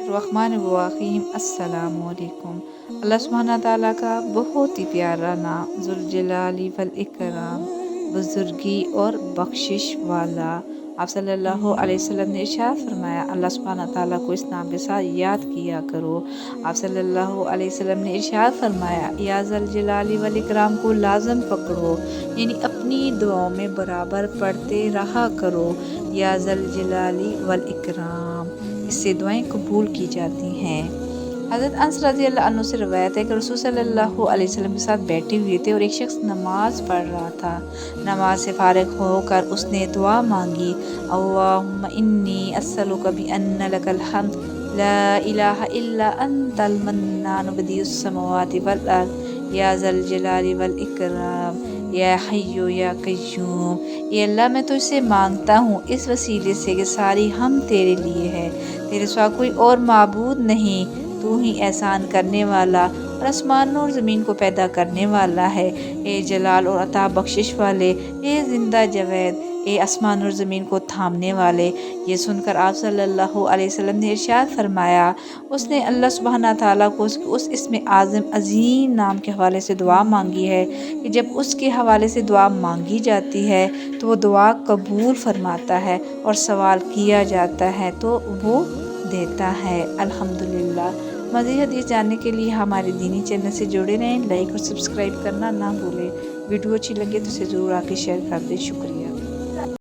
बिस्मिल्लाहिर्रहमानिर्रहीम। अस्सलामु अलैकुम। अल्लाह सुब्हानहू तआला का बहुत ही प्यारा नाम ज़ुल जलाली वल इकराम, बुजुर्गी और बख्शिश वाला। आप सल्लल्लाहु अलैहि वसल्लम ने इरशाद फरमाया, अल्लाह सुब्हानहू तआला को इस नाम के साथ याद किया करो। आप सल्लल्लाहु अलैहि वसल्लम ने इरशाद फरमाया, या ज़ुल जलाली वल इकराम को लाज़म पकड़ो, यानी अपनी दुआओं में बराबर पढ़ते रहा करो, या ज़ुल जलाली वल इकराम। इससे दुआएं कबूल की जाती हैं। हज़रत अनस रज़ियल्लाहु अन्हु से रवायत है कि रसूल सल्लल्लाहु अलैहि वसल्लम के साथ बैठे हुए थे और एक शख्स नमाज पढ़ रहा था। नमाज से फारिग होकर उसने दुआ मांगी, अल्लाहुम्मा इन्नी अस्सलुका बिअन्ना लकल हम्द ला इलाहा इल्ला अंतल मन्नानु बदिउस समावाति वल अर्द या ज़ल जलाली वल इकराम या हय्यु या कय्यूम। ये अल्लाह, मैं तुझसे मांगता हूँ इस वसीले से कि सारी हम तेरे लिए है, तेरे सिवा कोई और माबूद नहीं, तू ही एहसान करने वाला और आसमानों और ज़मीन को पैदा करने वाला है। ए जलाल और अता बख्शिश वाले, ए जिंदा जवेद, ए आसमान और ज़मीन को थामने वाले। ये सुनकर आप सल्लल्लाहु अलैहि वसल्लम ने इरशाद फरमाया, उसने अल्लाह सुब्हाना ताला को उस इसमें आज़म अज़ीम नाम के हवाले से दुआ मांगी है कि जब उसके हवाले से दुआ मांगी जाती है तो वो दुआ कबूल फरमाता है और सवाल किया जाता है तो वो देता है। अल्हम्दुलिल्लाह। मज़ीद हदीस जानने के लिए हमारे दीनी चैनल से जुड़े रहें। लाइक और सब्सक्राइब करना ना भूलें। वीडियो अच्छी लगे तो इसे ज़रूर आके शेयर कर दें। शुक्रिया।